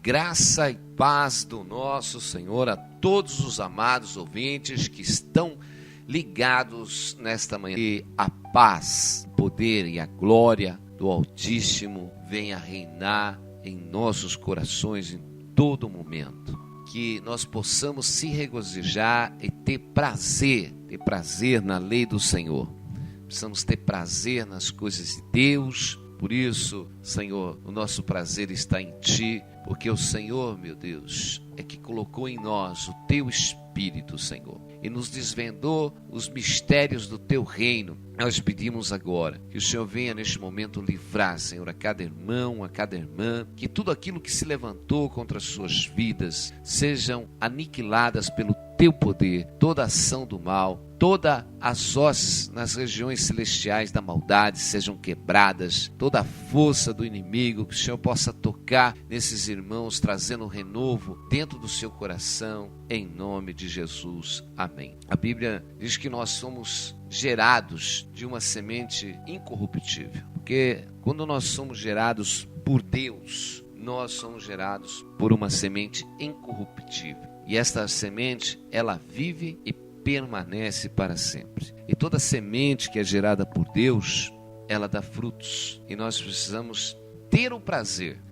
Graça e paz do nosso Senhor a todos os amados ouvintes que estão ligados nesta manhã. Que a paz, o poder e a glória do Altíssimo venha reinar em nossos corações em todo momento. Que nós possamos se regozijar e ter prazer na lei do Senhor. Precisamos ter prazer nas coisas de Deus. Por isso, Senhor, o nosso prazer está em Ti, porque o Senhor, meu Deus, é que colocou em nós o Teu Espírito, Senhor, e nos desvendou os mistérios do Teu reino. Nós pedimos agora que o Senhor venha neste momento livrar, Senhor, a cada irmão, a cada irmã, que tudo aquilo que se levantou contra as suas vidas sejam aniquiladas pelo Teu poder, toda ação do mal, todas as hostes nas regiões celestiais da maldade sejam quebradas, toda a força do inimigo, que o Senhor possa tocar nesses irmãos, trazendo um renovo dentro do seu coração, em nome de Jesus. Amém. A Bíblia diz que nós somos gerados de uma semente incorruptível, porque quando nós somos gerados por Deus, nós somos gerados por uma semente incorruptível. E esta semente, ela vive e permanece para sempre. E toda semente que é gerada por Deus, ela dá frutos. E nós precisamos ter o prazer,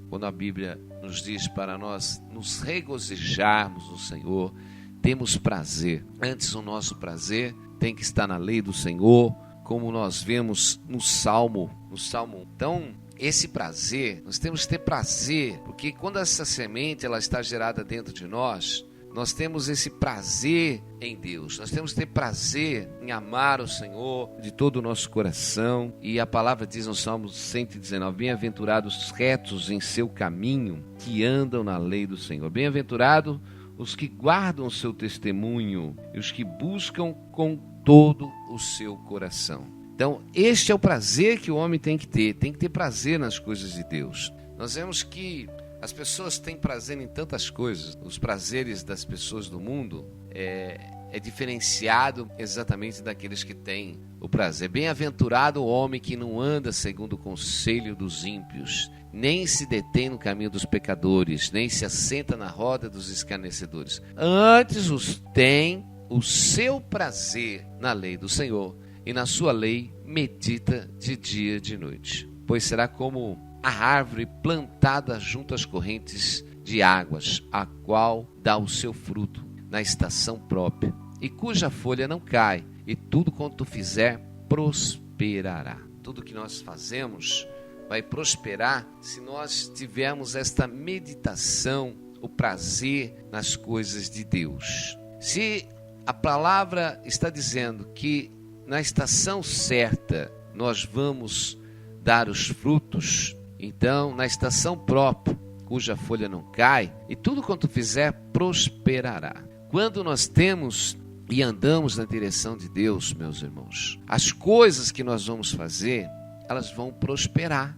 quando a Bíblia nos diz para nós nos regozijarmos no Senhor, temos prazer. Antes o nosso prazer tem que estar na lei do Senhor, como nós vemos no Salmo 1. Então, esse prazer, nós temos que ter prazer, porque quando essa semente ela está gerada dentro de nós, nós temos esse prazer em Deus. Nós temos que ter prazer em amar o Senhor de todo o nosso coração. E a palavra diz no Salmo 119, bem-aventurados os retos em seu caminho, que andam na lei do Senhor. Bem-aventurado os que guardam o seu testemunho e os que buscam com todo o seu coração. Então, este é o prazer que o homem tem que ter prazer nas coisas de Deus. Nós vemos que as pessoas têm prazer em tantas coisas. Os prazeres das pessoas do mundo é diferenciado exatamente daqueles que têm o prazer. Bem-aventurado o homem que não anda segundo o conselho dos ímpios, nem se detém no caminho dos pecadores, nem se assenta na roda dos escarnecedores. Antes tem o seu prazer na lei do Senhor, e na sua lei medita de dia e de noite. Pois será como a árvore plantada junto às correntes de águas, a qual dá o seu fruto na estação própria, e cuja folha não cai, e tudo quanto fizer prosperará. Tudo que nós fazemos vai prosperar se nós tivermos esta meditação, o prazer nas coisas de Deus. Se a palavra está dizendo que na estação certa nós vamos dar os frutos, então na estação própria, cuja folha não cai, e tudo quanto fizer prosperará. Quando nós temos e andamos na direção de Deus, meus irmãos, as coisas que nós vamos fazer, elas vão prosperar.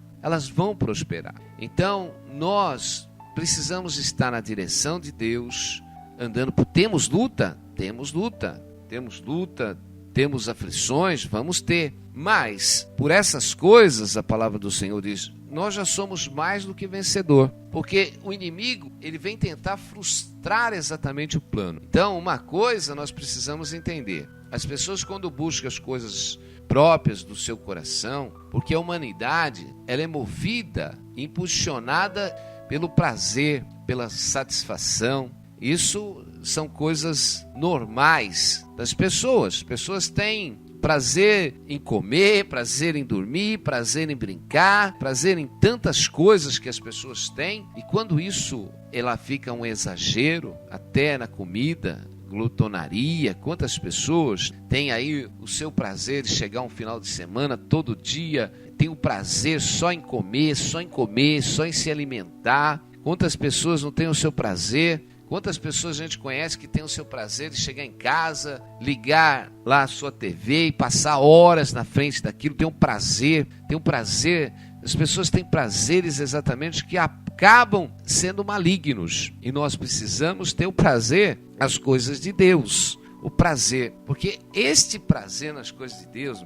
Então nós precisamos estar na direção de Deus, andando por... Temos luta, temos aflições, vamos ter, mas por essas coisas, a palavra do Senhor diz, nós já somos mais do que vencedor, porque o inimigo, ele vem tentar frustrar exatamente o plano. Então, uma coisa nós precisamos entender, as pessoas quando buscam as coisas próprias do seu coração, porque a humanidade, ela é movida, impulsionada pelo prazer, pela satisfação. Isso são coisas normais das pessoas. As pessoas têm prazer em comer, prazer em dormir, prazer em brincar, prazer em tantas coisas que as pessoas têm. E quando isso ela fica um exagero, até na comida, glutonaria, quantas pessoas têm aí o seu prazer de chegar um final de semana, todo dia, tem o prazer só em comer, só em se alimentar. Quantas pessoas não têm o seu prazer? Quantas pessoas a gente conhece que tem o seu prazer de chegar em casa, ligar lá a sua TV e passar horas na frente daquilo, tem um prazer. As pessoas têm prazeres exatamente que acabam sendo malignos. E nós precisamos ter o prazer nas coisas de Deus. o prazer, porque este prazer nas coisas de Deus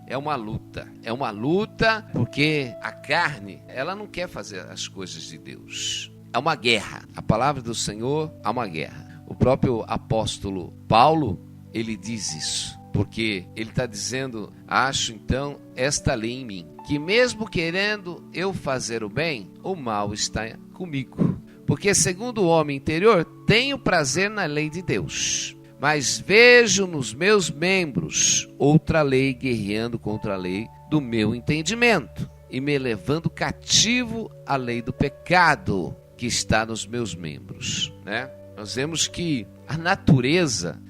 é uma luta, porque a carne, ela não quer fazer as coisas de Deus, é uma guerra. A palavra do Senhor é uma guerra. O próprio apóstolo Paulo, ele diz isso, porque ele está dizendo: acho então esta lei em mim, que mesmo querendo eu fazer o bem, o mal está comigo. Porque segundo o homem interior, tenho prazer na lei de Deus, mas vejo nos meus membros outra lei guerreando contra a lei do meu entendimento e me levando cativo à lei do pecado que está nos meus membros, né? Nós vemos que a natureza,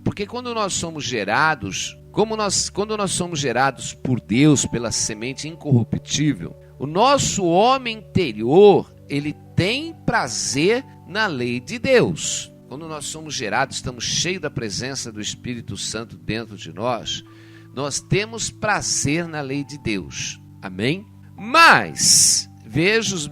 porque quando nós somos gerados, quando nós somos gerados por Deus pela semente incorruptível, o nosso homem interior, ele tem prazer na lei de Deus. Quando nós somos gerados, estamos cheios da presença do Espírito Santo dentro de nós, nós temos prazer na lei de Deus. Amém? Mas vejo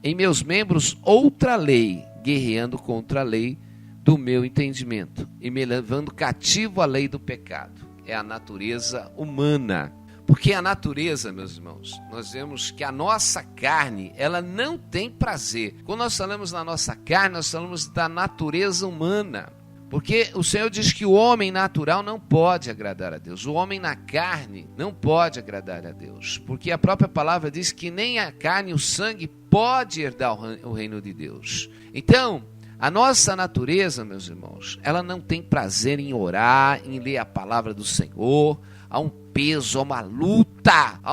em meus membros outra lei guerreando contra a lei do meu entendimento e me levando cativo à lei do pecado. É a natureza humana. Porque a natureza, meus irmãos, nós vemos que a nossa carne, ela não tem prazer. Quando nós falamos na nossa carne, nós falamos da natureza humana. Porque o Senhor diz que o homem natural não pode agradar a Deus. O homem na carne não pode agradar a Deus. Porque a própria palavra diz que nem a carne e o sangue pode herdar o reino de Deus. Então, a nossa natureza, meus irmãos, ela não tem prazer em orar, em ler a palavra do Senhor. Há um peso, há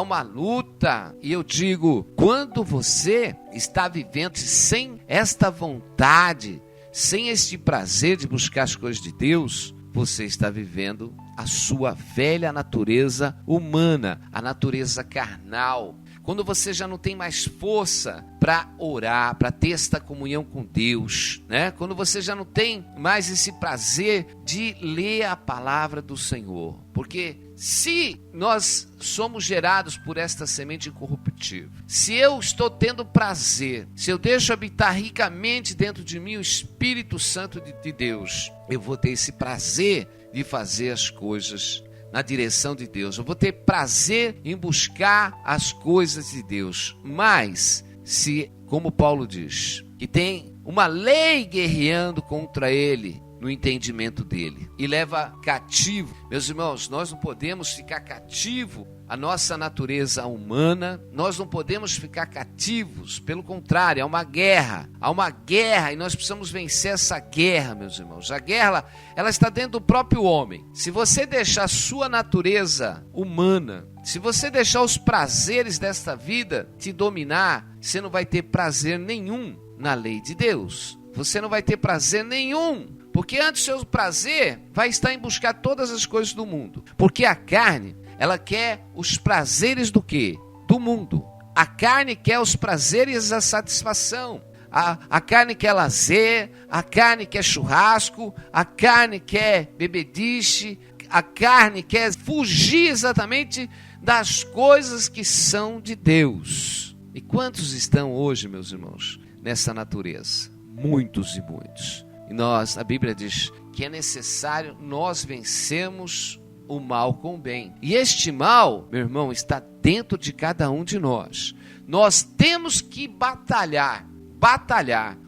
uma luta. E eu digo, quando você está vivendo sem esta vontade, sem este prazer de buscar as coisas de Deus, você está vivendo a sua velha natureza humana, a natureza carnal. Quando você já não tem mais força para orar, para ter esta comunhão com Deus, né? Quando você já não tem mais esse prazer de ler a palavra do Senhor. Porque se nós somos gerados por esta semente incorruptível, se eu estou tendo prazer, se eu deixo habitar ricamente dentro de mim o Espírito Santo de Deus, eu vou ter esse prazer de fazer as coisas na direção de Deus. Eu vou ter prazer em buscar as coisas de Deus. Mas, se, como Paulo diz, que tem uma lei guerreando contra ele, no entendimento dele, e leva cativo. Meus irmãos, nós não podemos ficar cativo à nossa natureza humana, nós não podemos ficar cativos, pelo contrário, há uma guerra e nós precisamos vencer essa guerra, meus irmãos. A guerra, ela está dentro do próprio homem. Se você deixar a sua natureza humana, se você deixar os prazeres desta vida te dominar, você não vai ter prazer nenhum na lei de Deus. Você não vai ter prazer nenhum, porque antes o seu prazer vai estar em buscar todas as coisas do mundo. Porque a carne, ela quer os prazeres do quê? Do mundo. A carne quer os prazeres da satisfação. A carne quer lazer, a carne quer churrasco, a carne quer bebedice, a carne quer fugir exatamente das coisas que são de Deus. E quantos estão hoje, meus irmãos, nessa natureza? Muitos e muitos. E a Bíblia diz que é necessário nós vencermos o mal com o bem. E este mal, meu irmão, está dentro de cada um de nós. Nós temos que batalhar.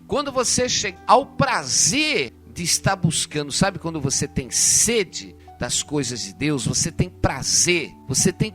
Quando você chega ao prazer de estar buscando, sabe quando você tem sede das coisas de Deus, você tem prazer, você tem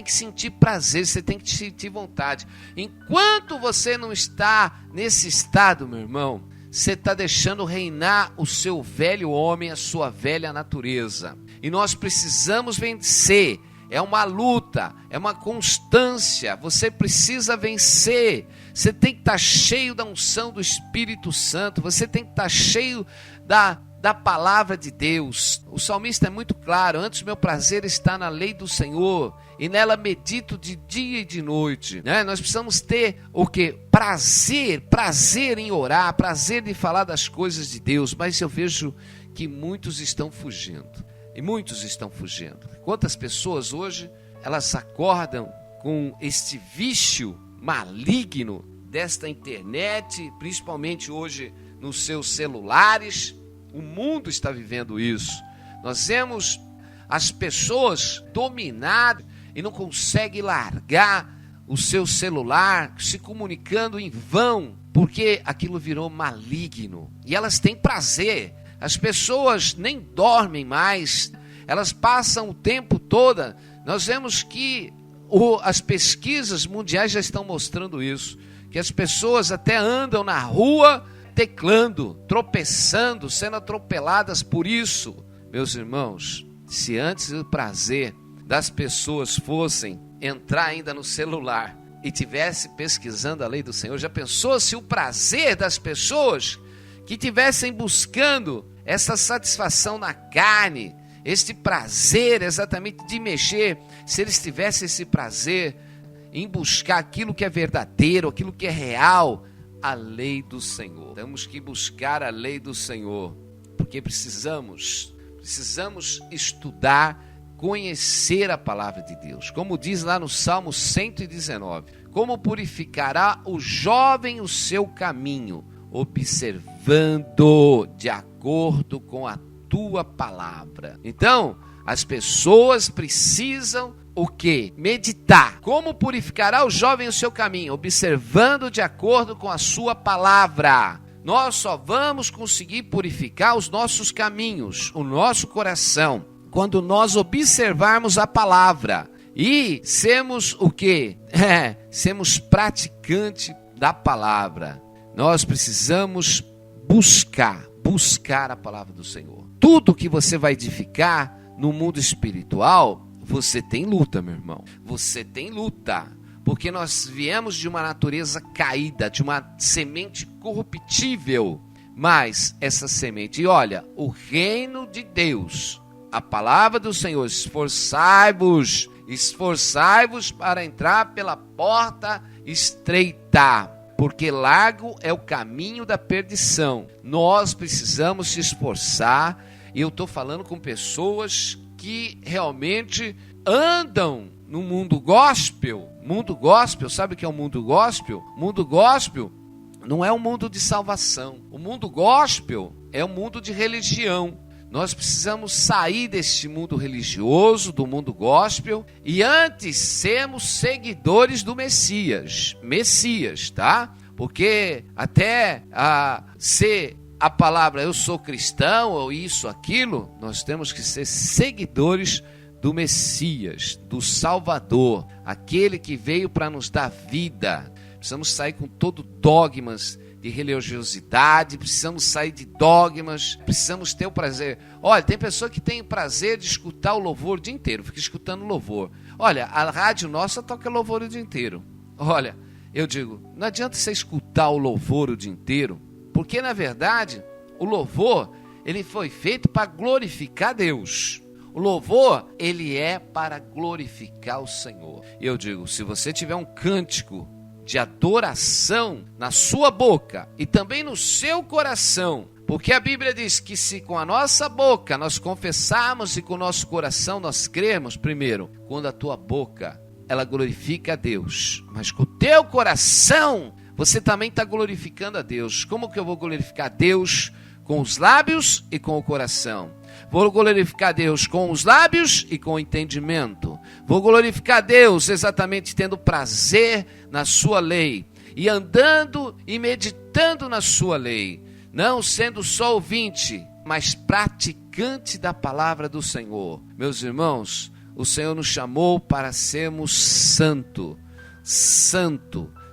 que sentir prazer, você tem que sentir vontade. Enquanto você não está nesse estado, meu irmão, você está deixando reinar o seu velho homem, a sua velha natureza. E nós precisamos vencer. É uma luta, é uma constância. Você precisa vencer. Você tem que estar cheio da unção do Espírito Santo. Você tem que estar cheio da palavra de Deus. O salmista é muito claro: antes meu prazer está na lei do Senhor, e nela medito de dia e de noite, né? Nós precisamos ter o quê? Prazer em orar, prazer de falar das coisas de Deus. Mas eu vejo que muitos estão fugindo. E muitos estão fugindo. Quantas pessoas hoje, elas acordam com este vício maligno desta internet, principalmente hoje nos seus celulares. O mundo está vivendo isso. Nós vemos as pessoas dominadas e não conseguem largar o seu celular, se comunicando em vão, porque aquilo virou maligno. E elas têm prazer. As pessoas nem dormem mais, elas passam o tempo todo. Nós vemos que as pesquisas mundiais já estão mostrando isso, que as pessoas até andam na rua teclando, tropeçando, sendo atropeladas por isso. Meus irmãos, se antes o prazer das pessoas fossem entrar ainda no celular e tivesse pesquisando a lei do Senhor, já pensou se o prazer das pessoas que tivessem buscando essa satisfação na carne, este prazer exatamente de mexer, se eles tivessem esse prazer em buscar aquilo que é verdadeiro, aquilo que é real, a lei do Senhor. Temos que buscar a lei do Senhor, porque precisamos estudar, conhecer a palavra de Deus. Como diz lá no Salmo 119, como purificará o jovem o seu caminho, observando de acordo com a tua palavra. Então, as pessoas precisam o quê? Meditar. Como purificará o jovem o seu caminho? Observando de acordo com a sua palavra. Nós só vamos conseguir purificar os nossos caminhos, o nosso coração, quando nós observarmos a palavra e sermos o quê? Sermos praticantes da palavra. Nós precisamos buscar a palavra do Senhor. Tudo que você vai edificar no mundo espiritual, você tem luta, meu irmão. Você tem luta, porque nós viemos de uma natureza caída, de uma semente corruptível. Mas essa semente, e olha, o reino de Deus, a palavra do Senhor, esforçai-vos para entrar pela porta estreita, porque largo é o caminho da perdição. Nós precisamos se esforçar, e eu estou falando com pessoas que realmente andam no mundo gospel. Mundo gospel, sabe o que é o mundo gospel? Mundo gospel não é um mundo de salvação. O mundo gospel é um mundo de religião. Nós precisamos sair deste mundo religioso, do mundo gospel, e antes sermos seguidores do Messias, tá? Porque até ser a palavra eu sou cristão, ou isso, aquilo, nós temos que ser seguidores do Messias, do Salvador, aquele que veio para nos dar vida. Precisamos sair com todo dogmas de religiosidade, precisamos sair de dogmas, precisamos ter o prazer. Olha, tem pessoa que tem prazer de escutar o louvor o dia inteiro, fica escutando louvor. Olha, a rádio nossa toca louvor o dia inteiro. Olha, eu digo, não adianta você escutar o louvor o dia inteiro, porque na verdade o louvor, ele foi feito para glorificar Deus. O louvor, ele é para glorificar o Senhor. E eu digo, se você tiver um cântico de adoração na sua boca e também no seu coração, porque a Bíblia diz que se com a nossa boca nós confessarmos e com o nosso coração nós cremos, primeiro, quando a tua boca ela glorifica a Deus, mas com o teu coração você também está glorificando a Deus. Como que eu vou glorificar a Deus? Com os lábios e com o coração. Vou glorificar a Deus com os lábios e com o entendimento. Vou glorificar a Deus exatamente tendo prazer na sua lei e andando e meditando na sua lei, não sendo só ouvinte, mas praticante da palavra do Senhor. Meus irmãos, o Senhor nos chamou para sermos santo.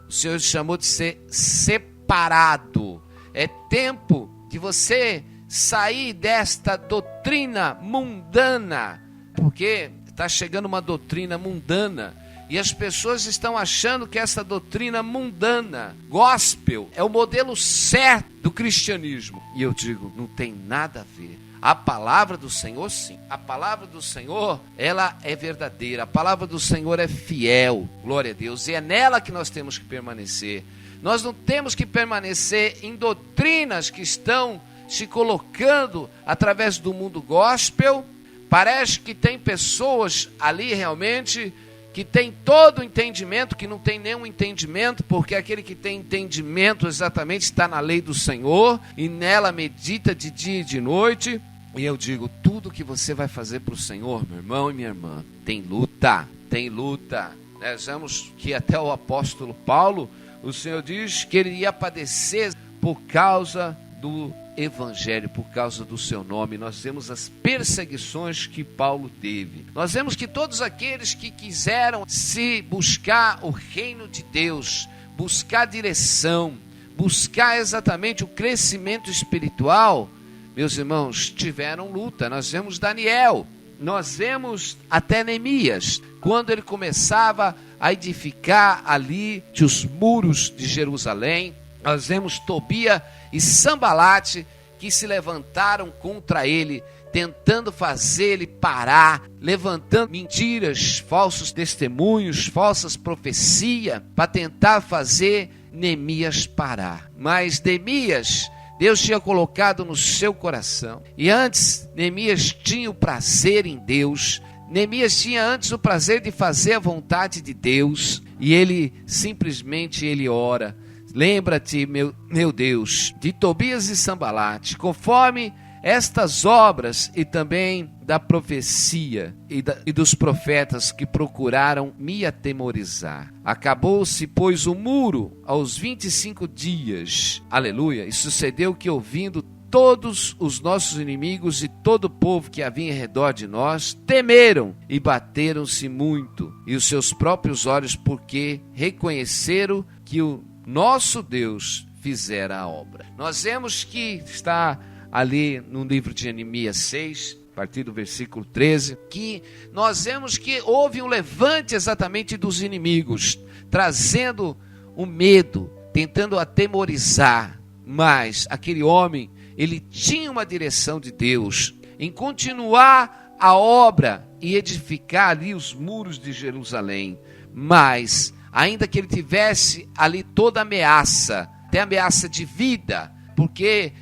O Senhor nos chamou de ser separado. É tempo de você sair desta doutrina mundana, porque está chegando uma doutrina mundana e as pessoas estão achando que essa doutrina mundana, gospel, é o modelo certo do cristianismo. E eu digo, não tem nada a ver. A palavra do Senhor, sim. A palavra do Senhor, ela é verdadeira. A palavra do Senhor é fiel. Glória a Deus. E é nela que nós temos que permanecer. Nós não temos que permanecer em doutrinas que estão se colocando através do mundo gospel. Parece que tem pessoas ali realmente que tem todo o entendimento, que não tem nenhum entendimento, porque aquele que tem entendimento exatamente está na lei do Senhor, e nela medita de dia e de noite. E eu digo, tudo que você vai fazer para o Senhor, meu irmão e minha irmã, tem luta, tem luta. Nós vemos que até o apóstolo Paulo, o Senhor diz que ele ia padecer por causa do Evangelho, por causa do seu nome. Nós vemos as perseguições que Paulo teve. Nós vemos que todos aqueles que quiseram se buscar o reino de Deus, buscar direção, buscar exatamente o crescimento espiritual, meus irmãos, tiveram luta. Nós vemos Daniel, nós vemos até Neemias, quando ele começava a edificar ali os muros de Jerusalém. Nós vemos Tobia e Sambalate que se levantaram contra ele, tentando fazer ele parar, levantando mentiras, falsos testemunhos, falsas profecias, para tentar fazer Neemias parar. Mas Neemias, Deus tinha colocado no seu coração. E antes, Neemias tinha o prazer em Deus. Neemias tinha antes o prazer de fazer a vontade de Deus. E ele simplesmente ora. Lembra-te, meu Deus, de Tobias e Sambalate, conforme estas obras e também da profecia e dos profetas que procuraram me atemorizar. Acabou-se, pois, o muro aos 25 dias. Aleluia. E sucedeu que, ouvindo todos os nossos inimigos e todo o povo que havia em redor de nós, temeram e bateram-se muito, e os seus próprios olhos, porque reconheceram que o nosso Deus fizera a obra. Nós vemos que está ali no livro de Neemias 6, a partir do versículo 13, que nós vemos que houve um levante exatamente dos inimigos, trazendo o medo, tentando atemorizar. Mas aquele homem, ele tinha uma direção de Deus em continuar a obra e edificar ali os muros de Jerusalém. Mas ainda que ele tivesse ali toda ameaça, até ameaça de vida, porque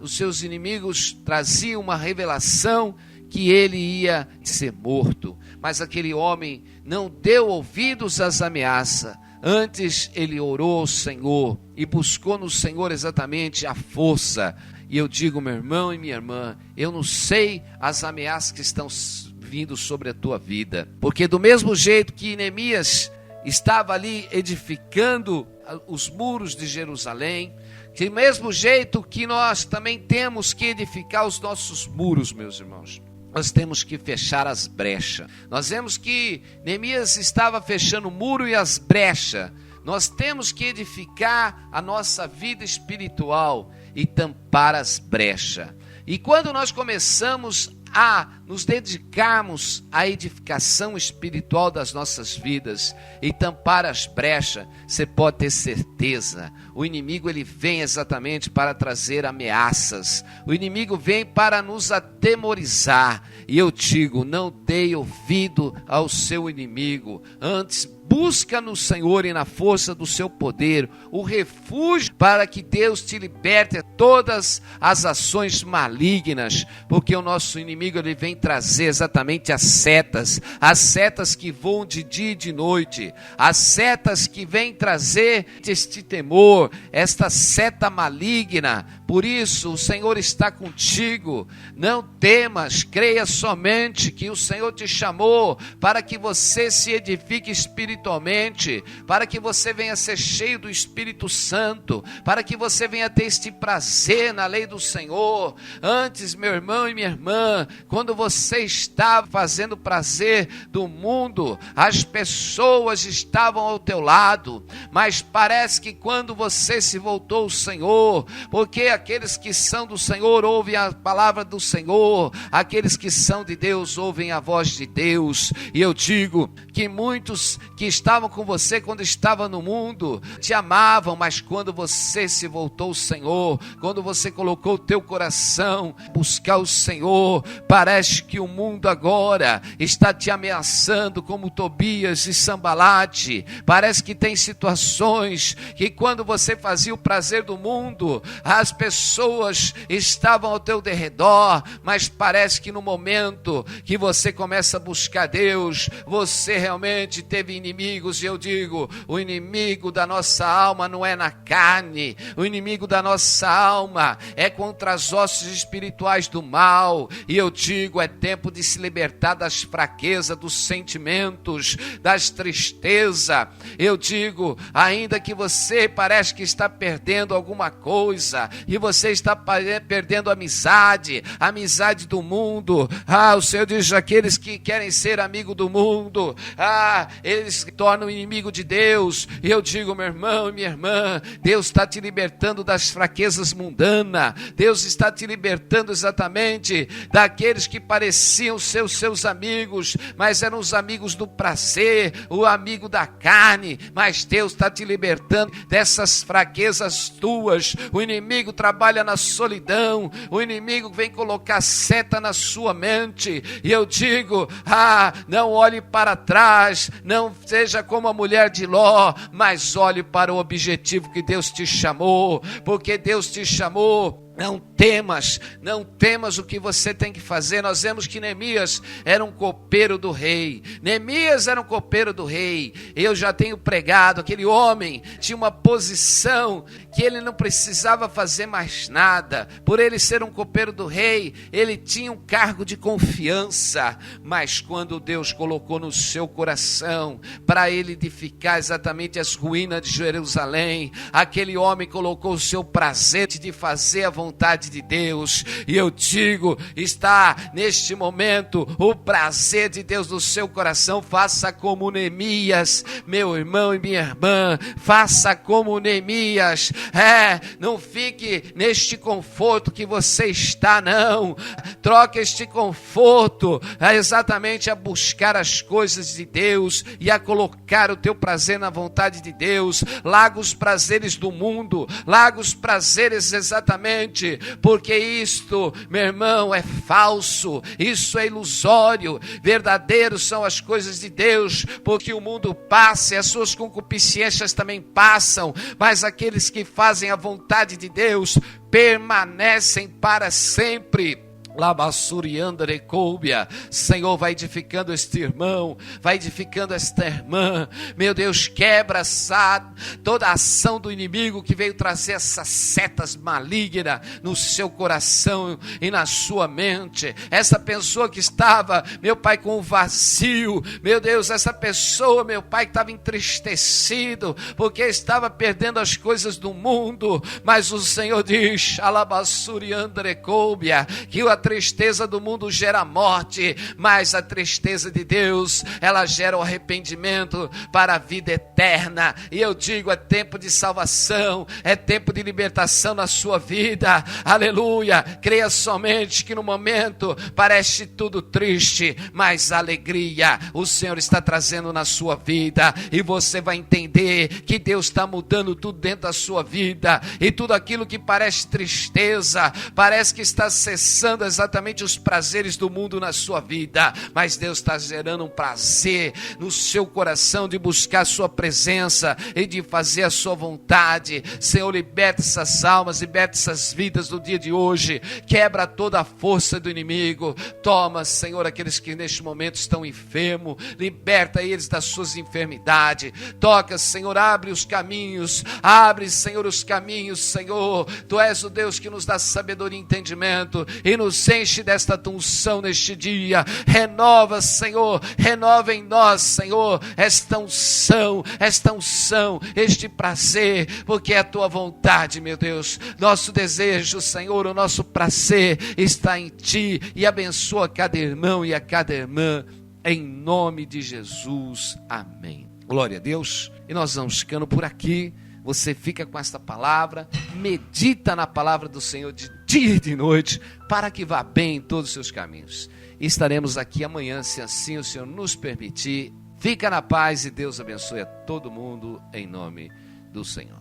os seus inimigos traziam uma revelação que ele ia ser morto. Mas aquele homem não deu ouvidos às ameaças. Antes ele orou ao Senhor e buscou no Senhor exatamente a força. E eu digo, meu irmão e minha irmã, eu não sei as ameaças que estão vindo sobre a tua vida, porque do mesmo jeito que Neemias estava ali edificando os muros de Jerusalém, do mesmo jeito que nós também temos que edificar os nossos muros, meus irmãos. Nós temos que fechar as brechas. Nós vemos que Neemias estava fechando o muro e as brechas. Nós temos que edificar a nossa vida espiritual e tampar as brechas. E quando nós começamos a nos dedicarmos à edificação espiritual das nossas vidas e tampar as brechas, você pode ter certeza, o inimigo ele vem exatamente para trazer ameaças, o inimigo vem para nos atemorizar, e eu digo, não dê ouvido ao seu inimigo, antes busca no Senhor e na força do seu poder o refúgio para que Deus te liberte de todas as ações malignas, porque o nosso inimigo ele vem trazer exatamente as setas que voam de dia e de noite, as setas que vêm trazer este temor, esta seta maligna. Por isso o Senhor está contigo, não temas, creia somente que o Senhor te chamou para que você se edifique espiritualmente, para que você venha ser cheio do Espírito Santo, para que você venha ter este prazer na lei do Senhor. Antes, meu irmão e minha irmã, quando você estava fazendo prazer do mundo, as pessoas estavam ao teu lado, mas parece que quando você se voltou ao Senhor, porque aqueles que são do Senhor ouvem a palavra do Senhor, aqueles que são de Deus ouvem a voz de Deus, e eu digo que muitos que que estavam com você quando estava no mundo, te amavam, mas quando você se voltou ao Senhor, quando você colocou o teu coração buscar o Senhor, parece que o mundo agora está te ameaçando como Tobias e Sambalate. Parece que tem situações que quando você fazia o prazer do mundo, as pessoas estavam ao teu derredor, mas parece que no momento que você começa a buscar Deus, você realmente teve inimigos. E eu digo, o inimigo da nossa alma não é na carne, o inimigo da nossa alma é contra as hostes espirituais do mal. E eu digo, é tempo de se libertar das fraquezas, dos sentimentos, das tristezas. Eu digo, ainda que você parece que está perdendo alguma coisa, e você está perdendo amizade do mundo. O Senhor diz, aqueles que querem ser amigo do mundo, eles se tornam inimigo de Deus. E eu digo, meu irmão e minha irmã, Deus está te libertando das fraquezas mundanas. Deus está te libertando exatamente daqueles que pareciam ser os seus amigos, mas eram os amigos do prazer, o amigo da carne. Mas Deus está te libertando dessas fraquezas tuas. O inimigo trabalha na solidão, o inimigo vem colocar seta na sua mente. E eu digo, não olhe para trás, não seja como a mulher de Ló, mas olhe para o objetivo que Deus te chamou, porque Deus te chamou. Não temas o que você tem que fazer. Nós vemos que Neemias era um copeiro do rei. Eu já tenho pregado, aquele homem tinha uma posição que ele não precisava fazer mais nada. Por ele ser um copeiro do rei, ele tinha um cargo de confiança. Mas quando Deus colocou no seu coração para ele edificar exatamente as ruínas de Jerusalém, aquele homem colocou o seu prazer de fazer a vontade de Deus. E eu digo, está neste momento o prazer de Deus no seu coração. Faça como Neemias, meu irmão e minha irmã, faça como Neemias. Não fique neste conforto que você está, não. Troque este conforto exatamente a buscar as coisas de Deus e a colocar o teu prazer na vontade de Deus. Larga os prazeres do mundo, larga os prazeres exatamente, porque isto, meu irmão, é falso, isso é ilusório. Verdadeiros são as coisas de Deus, porque o mundo passa e as suas concupiscências também passam, mas aqueles que fazem a vontade de Deus permanecem para sempre. Senhor, vai edificando este irmão, vai edificando esta irmã. Meu Deus, quebra toda a ação do inimigo que veio trazer essas setas malignas no seu coração e na sua mente. Essa pessoa que estava, meu Pai, com o vazio, meu Deus, essa pessoa, meu Pai, que estava entristecido porque estava perdendo as coisas do mundo, mas o Senhor diz, que a tristeza do mundo gera morte, mas a tristeza de Deus, ela gera o arrependimento para a vida eterna. E eu digo, é tempo de salvação, é tempo de libertação na sua vida. Aleluia. Creia somente que no momento parece tudo triste, mas alegria o Senhor está trazendo na sua vida, e você vai entender que Deus está mudando tudo dentro da sua vida, e tudo aquilo que parece tristeza, parece que está cessando exatamente os prazeres do mundo na sua vida, mas Deus está gerando um prazer no seu coração de buscar a sua presença e de fazer a sua vontade. Senhor, liberta essas almas, liberta essas vidas do dia de hoje, quebra toda a força do inimigo. Toma, Senhor, aqueles que neste momento estão enfermos, liberta eles das suas enfermidades. Toca, Senhor, abre os caminhos, abre, Senhor, os caminhos. Senhor, Tu és o Deus que nos dá sabedoria e entendimento, e nos enche desta unção neste dia. Renova, Senhor, renova em nós, Senhor, esta unção, este prazer, porque é a Tua vontade, meu Deus. Nosso desejo, Senhor, o nosso prazer está em Ti, e abençoa cada irmão e a cada irmã, em nome de Jesus, amém. Glória a Deus. E nós vamos ficando por aqui. Você fica com esta palavra, medita na palavra do Senhor de dia e de noite, para que vá bem em todos os seus caminhos. E estaremos aqui amanhã, se assim o Senhor nos permitir. Fica na paz e Deus abençoe a todo mundo em nome do Senhor.